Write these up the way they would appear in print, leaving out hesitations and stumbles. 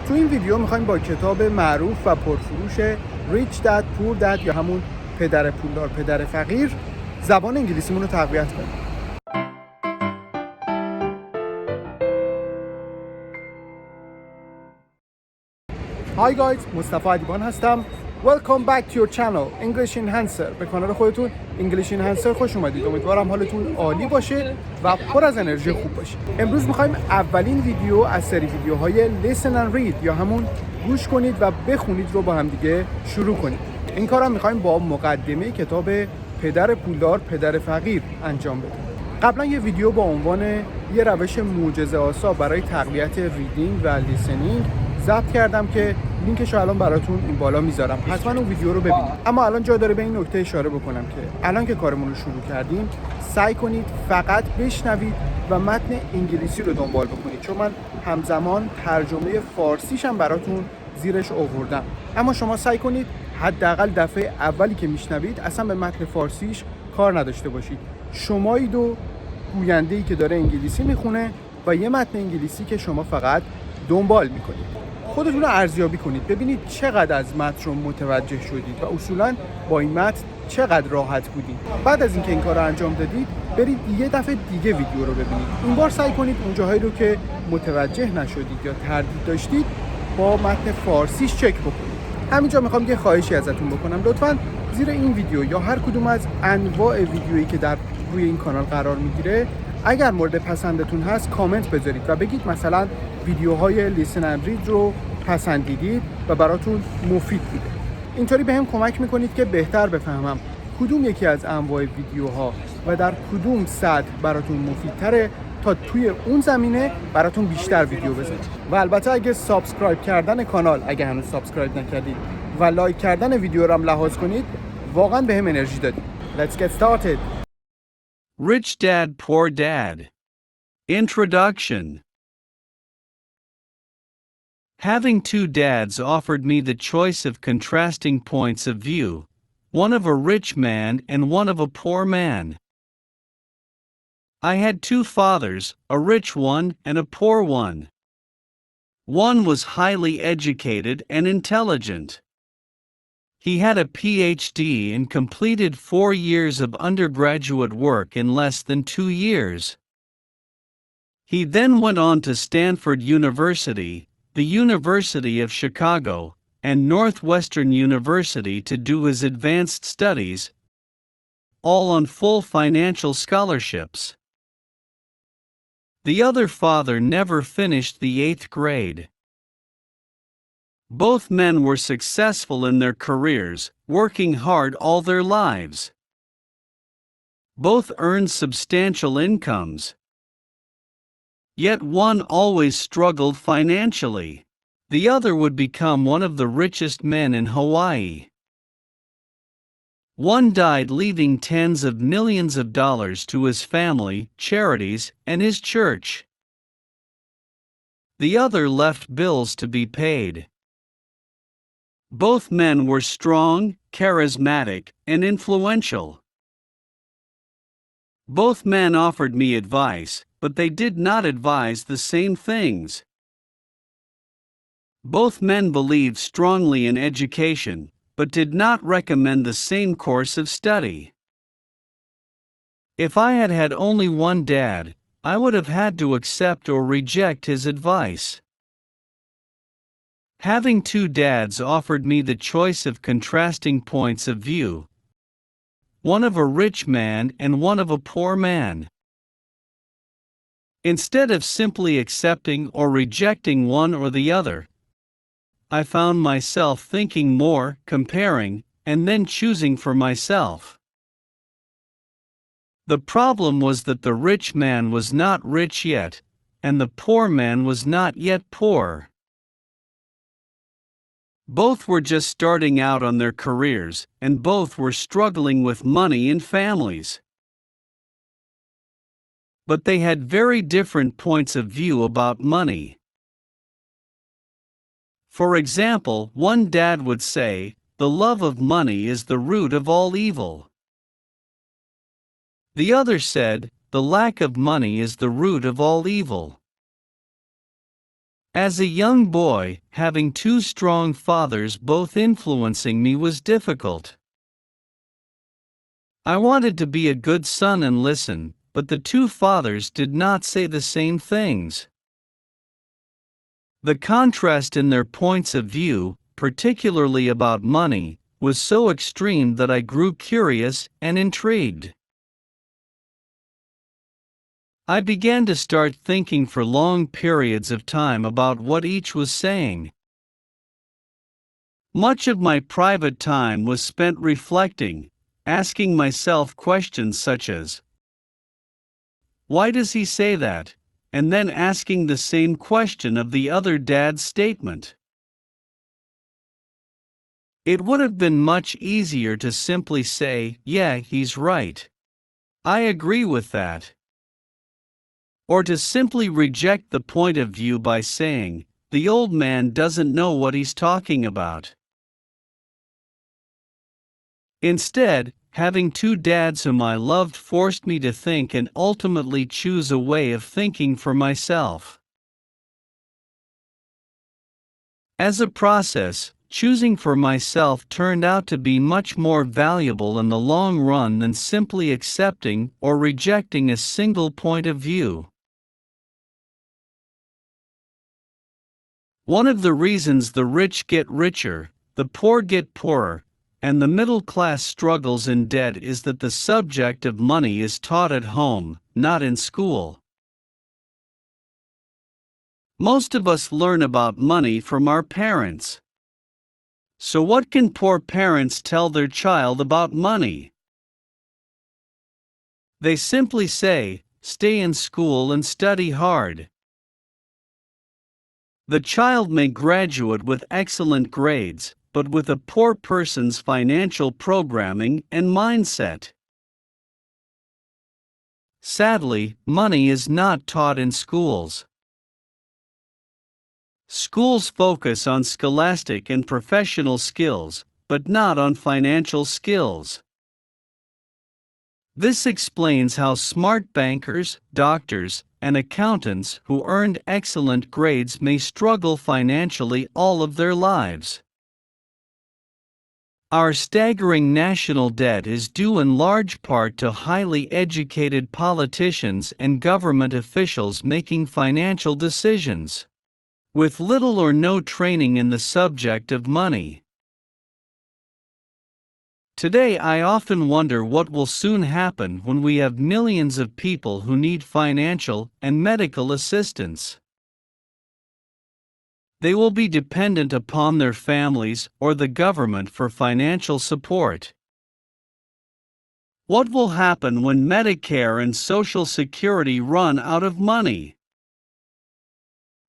تو این ویدیو میخوایم با کتاب معروف و پرفروش ریچ دد پور دد یا همون پدر پولدار پدر فقیر زبان انگلیسیمون رو تقویت کنیم. Hi guys, مصطفی ادیبان هستم. Welcome back to your channel English Enhancer. به کانال خودتون English Enhancer خوش اومدید. امیدوارم حالتون عالی باشه و پر از انرژی خوب باشه. امروز میخوایم اولین ویدیو از سری ویدیوهای Listen and Read یا همون گوش کنید و بخونید رو با هم دیگه شروع کنید. این کارم میخوایم با مقدمه کتاب پدر پولدار پدر فقیر انجام بدیم. قبلا یه ویدیو با عنوان یه روش معجزه‌آسا برای تقویت ریدینگ و لیسنینگ ضبط کردم که لینکش رو الان براتون این بالا میذارم. حتما اون ویدیو رو ببینید. اما الان جا داره به این نکته اشاره بکنم که الان که کارمون رو شروع کردیم سعی کنید فقط بشنوید و متن انگلیسی رو دنبال بکنید، چون من همزمان ترجمه فارسیش هم براتون زیرش آوردم. اما شما سعی کنید حداقل دفعه اولی که میشنوید اصلا به متن فارسیش کار نداشته باشید. شمایید و گوینده‌ای که داره انگلیسی میخونه و یه متن انگلیسی که شما فقط دنبال میکنید. خودتون رو ارزیابی کنید، ببینید چقدر از متن رو متوجه شدید و اصولاً با این متن چقدر راحت بودید. بعد از اینکه این کار رو انجام دادید برید یه دفعه دیگه ویدیو رو ببینید. این بار سعی کنید اون جاهایی رو که متوجه نشدید یا تردید داشتید با متن فارسیش چک بکنید. همینجا میخوام یه خواهشی ازتون بکنم، لطفاً زیر این ویدیو یا هر کدوم از انواع ویدیویی که در روی این کانال قرار میگیره اگر مورد پسندتون هست کامنت بذارید و بگید مثلا ویدیوهای لیسن اند رید رو پسندیدید و براتون مفید بوده. اینطوری بهم کمک میکنید که بهتر بفهمم کدوم یکی از انواع ویدیوها و در کدوم سطح براتون مفیدتره تا توی اون زمینه براتون بیشتر ویدیو بزنم. و البته اگه سابسکرایب کردن کانال اگه هنوز سابسکرایب نکردید و لایک کردن ویدیو رو هم لحاظ کنید واقعا بهم انرژی دادید. Let's get started. Rich Dad, Poor Dad. Introduction. Having two dads offered me the choice of contrasting points of view, one of a rich man and one of a poor man. I had two fathers, a rich one and a poor one. One was highly educated and intelligent. He had a PhD and completed 4 years of undergraduate work in less than 2 years. He then went on to Stanford University, the University of Chicago, and Northwestern University to do his advanced studies, all on full financial scholarships. The other father never finished the 8th grade. Both men were successful in their careers, working hard all their lives. Both earned substantial incomes. Yet one always struggled financially. The other would become one of the richest men in Hawaii. One died leaving tens of millions of dollars to his family, charities, and his church. The other left bills to be paid. Both men were strong, charismatic, and influential. Both men offered me advice, but they did not advise the same things. Both men believed strongly in education, but did not recommend the same course of study. If I had had only one dad, I would have had to accept or reject his advice. Having two dads offered me the choice of contrasting points of view, one of a rich man and one of a poor man. Instead of simply accepting or rejecting one or the other, I found myself thinking more, comparing, and then choosing for myself. The problem was that the rich man was not rich yet, and the poor man was not yet poor. Both were just starting out on their careers, and both were struggling with money and families. But they had very different points of view about money. For example, one dad would say, "The love of money is the root of all evil." The other said, "The lack of money is the root of all evil." As a young boy, having two strong fathers both influencing me was difficult. I wanted to be a good son and listen, but the two fathers did not say the same things. The contrast in their points of view, particularly about money, was so extreme that I grew curious and intrigued. I began to start thinking for long periods of time about what each was saying. Much of my private time was spent reflecting, asking myself questions such as, "Why does he say that?" and then asking the same question of the other dad's statement. It would have been much easier to simply say, "Yeah, he's right. I agree with that." Or to simply reject the point of view by saying, "The old man doesn't know what he's talking about." Instead, having two dads whom I loved forced me to think and ultimately choose a way of thinking for myself. As a process, choosing for myself turned out to be much more valuable in the long run than simply accepting or rejecting a single point of view. One of the reasons the rich get richer, the poor get poorer, and the middle class struggles in debt is that the subject of money is taught at home, not in school. Most of us learn about money from our parents. So what can poor parents tell their child about money? They simply say, "Stay in school and study hard." The child may graduate with excellent grades, but with a poor person's financial programming and mindset. Sadly, money is not taught in schools. Schools focus on scholastic and professional skills, but not on financial skills. This explains how smart bankers, doctors, and accountants who earned excellent grades may struggle financially all of their lives. Our staggering national debt is due in large part to highly educated politicians and government officials making financial decisions, with little or no training in the subject of money. Today I often wonder what will soon happen when we have millions of people who need financial and medical assistance. They will be dependent upon their families or the government for financial support. What will happen when Medicare and Social Security run out of money?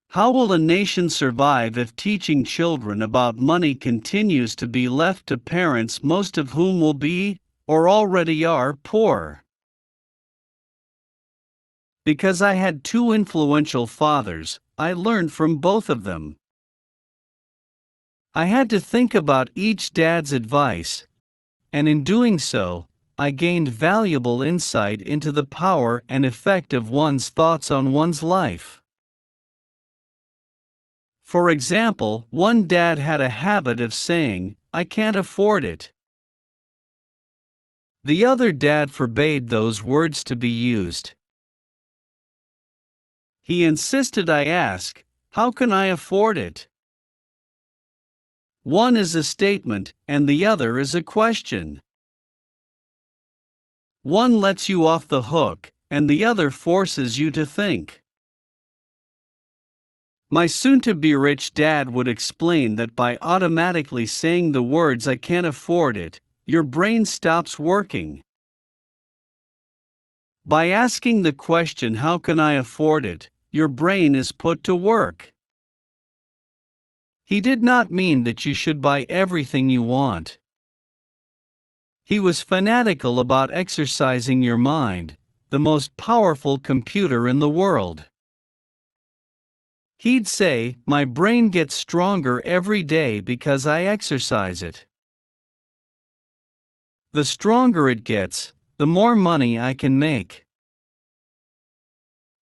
How will a nation survive if teaching children about money continues to be left to parents, most of whom will be, or already are, poor? Because I had two influential fathers, I learned from both of them. I had to think about each dad's advice, and in doing so, I gained valuable insight into the power and effect of one's thoughts on one's life. For example, one dad had a habit of saying, "I can't afford it." The other dad forbade those words to be used. He insisted I ask, "How can I afford it?" One is a statement, and the other is a question. One lets you off the hook, and the other forces you to think. My soon-to-be-rich dad would explain that by automatically saying the words "I can't afford it," your brain stops working. By asking the question "How can I afford it?" your brain is put to work. He did not mean that you should buy everything you want. He was fanatical about exercising your mind, the most powerful computer in the world. He'd say, "My brain gets stronger every day because I exercise it. The stronger it gets, the more money I can make."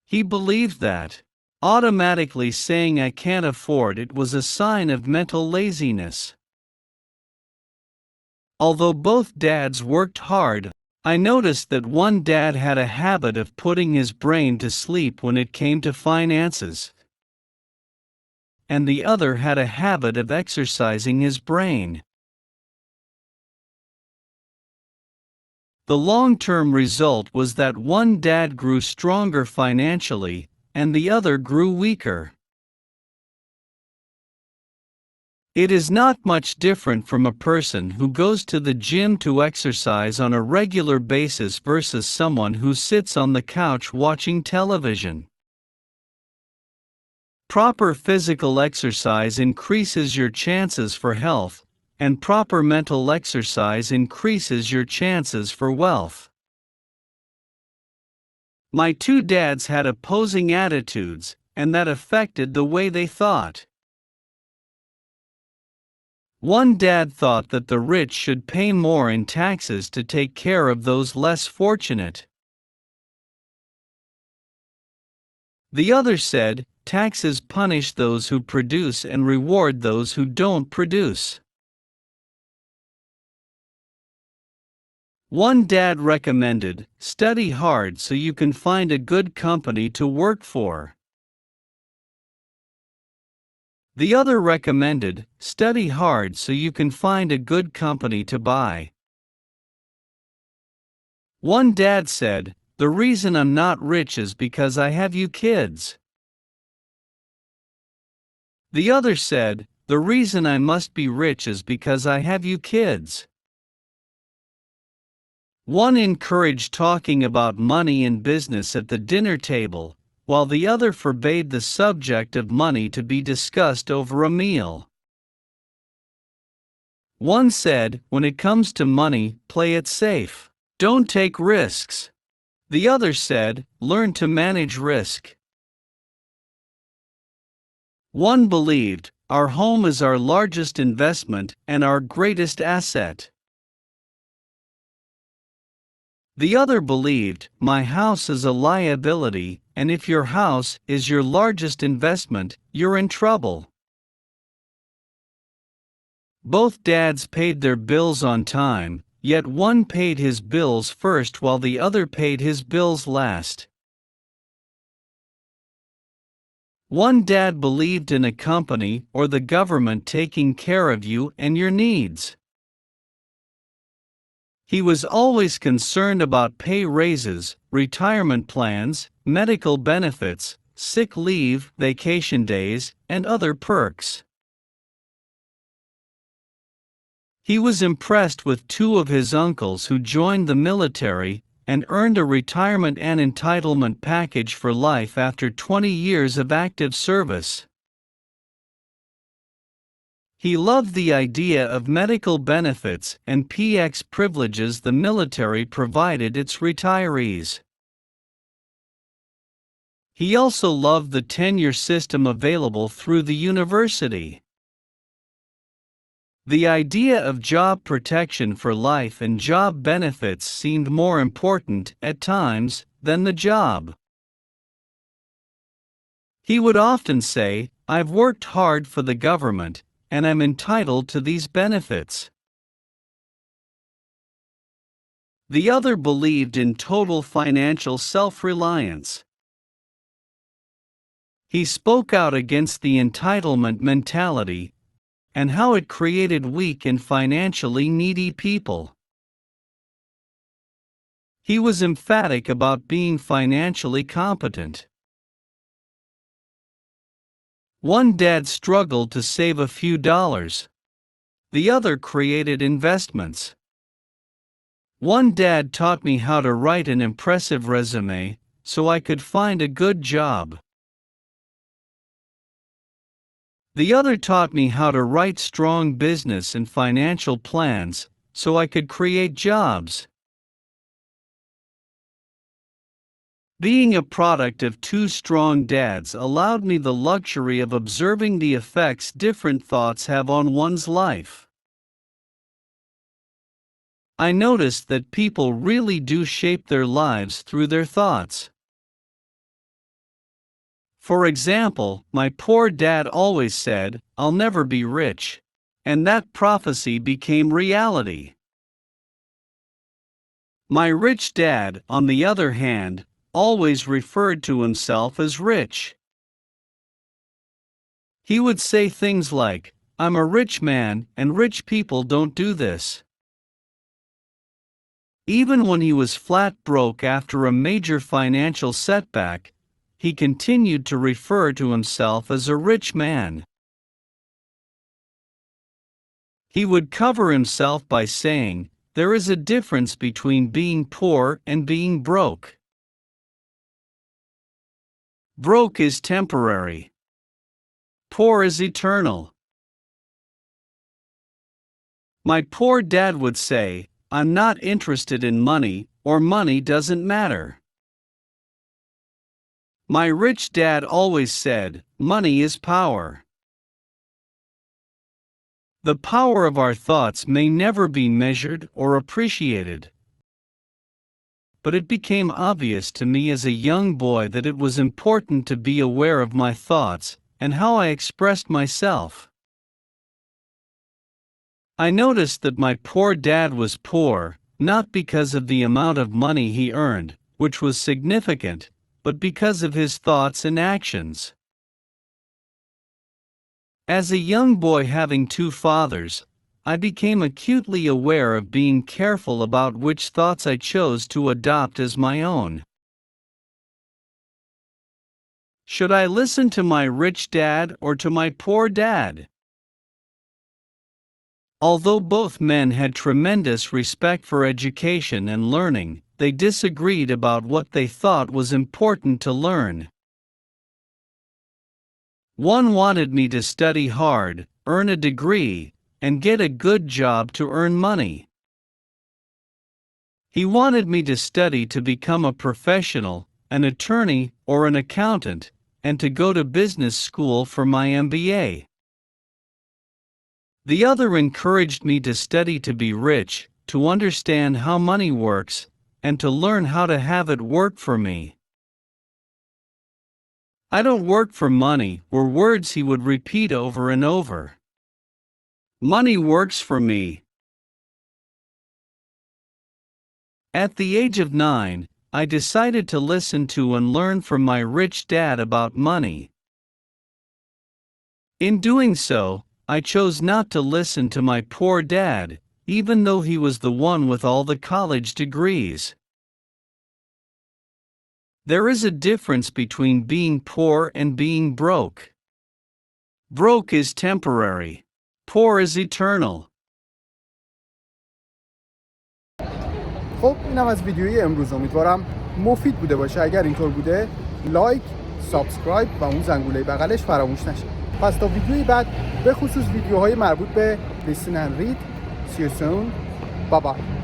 He believed that, Automatically saying I can't afford it was a sign of mental laziness. Although both dads worked hard, I noticed that one dad had a habit of putting his brain to sleep when it came to finances, and the other had a habit of exercising his brain. The long-term result was that one dad grew stronger financially, and the other grew weaker. It is not much different from a person who goes to the gym to exercise on a regular basis versus someone who sits on the couch watching television. Proper physical exercise increases your chances for health, and proper mental exercise increases your chances for wealth. My two dads had opposing attitudes, and that affected the way they thought. One dad thought that the rich should pay more in taxes to take care of those less fortunate. The other said, taxes punish those who produce and reward those who don't produce. One dad recommended, study hard so you can find a good company to work for. The other recommended, study hard so you can find a good company to buy. One dad said, the reason I'm not rich is because I have you kids. The other said, the reason I must be rich is because I have you kids. One encouraged talking about money and business at the dinner table, while the other forbade the subject of money to be discussed over a meal. One said, when it comes to money, play it safe. Don't take risks. The other said, learn to manage risk. One believed, our home is our largest investment and our greatest asset. The other believed, my house is a liability, and if your house is your largest investment, you're in trouble. Both dads paid their bills on time, yet one paid his bills first while the other paid his bills last. One dad believed in a company or the government taking care of you and your needs. He was always concerned about pay raises, retirement plans, medical benefits, sick leave, vacation days, and other perks. He was impressed with two of his uncles who joined the military and earned a retirement and entitlement package for life after 20 years of active service. He loved the idea of medical benefits and PX privileges the military provided its retirees. He also loved the tenure system available through the university. The idea of job protection for life and job benefits seemed more important, at times, than the job. He would often say, I've worked hard for the government, and I'm entitled to these benefits. The other believed in total financial self-reliance. He spoke out against the entitlement mentality and how it created weak and financially needy people. He was emphatic about being financially competent. One dad struggled to save a few dollars. The other created investments. One dad taught me how to write an impressive resume so I could find a good job. The other taught me how to write strong business and financial plans so I could create jobs. Being a product of two strong dads allowed me the luxury of observing the effects different thoughts have on one's life. I noticed that people really do shape their lives through their thoughts. For example, my poor dad always said, "I'll never be rich." And that prophecy became reality. My rich dad, on the other hand, always referred to himself as rich. He would say things like, "I'm a rich man, and rich people don't do this." Even when he was flat broke after a major financial setback, he continued to refer to himself as a rich man. He would cover himself by saying, "There is a difference between being poor and being broke. Broke is temporary. Poor is eternal." My poor dad would say, "I'm not interested in money, or money doesn't matter." My rich dad always said, "Money is power." The power of our thoughts may never be measured or appreciated. But it became obvious to me as a young boy that it was important to be aware of my thoughts and how I expressed myself. I noticed that my poor dad was poor, not because of the amount of money he earned, which was significant, but because of his thoughts and actions. As a young boy having two fathers, I became acutely aware of being careful about which thoughts I chose to adopt as my own. Should I listen to my rich dad or to my poor dad? Although both men had tremendous respect for education and learning, they disagreed about what they thought was important to learn. One wanted me to study hard, earn a degree, and get a good job to earn money. He wanted me to study to become a professional, an attorney, or an accountant, and to go to business school for my MBA. The other encouraged me to study to be rich, to understand how money works, and to learn how to have it work for me. "I don't work for money" were words he would repeat over and over. Money works for me. At the age of 9, I decided to listen to and learn from my rich dad about money. In doing so, I chose not to listen to my poor dad, even though he was the one with all the college degrees. There is a difference between being poor and being broke. Broke is temporary. Poor is eternal. خب اینم از ویدیوی امروز. امیدوارم مفید بوده باشه. اگر اینطور بوده لایک، سابسکرایب و اون زنگوله بغلش فراموش نشه. پس تا ویدیوی بعد، به خصوص ویدیوهای مربوط به listen and read. See you soon. Bye bye.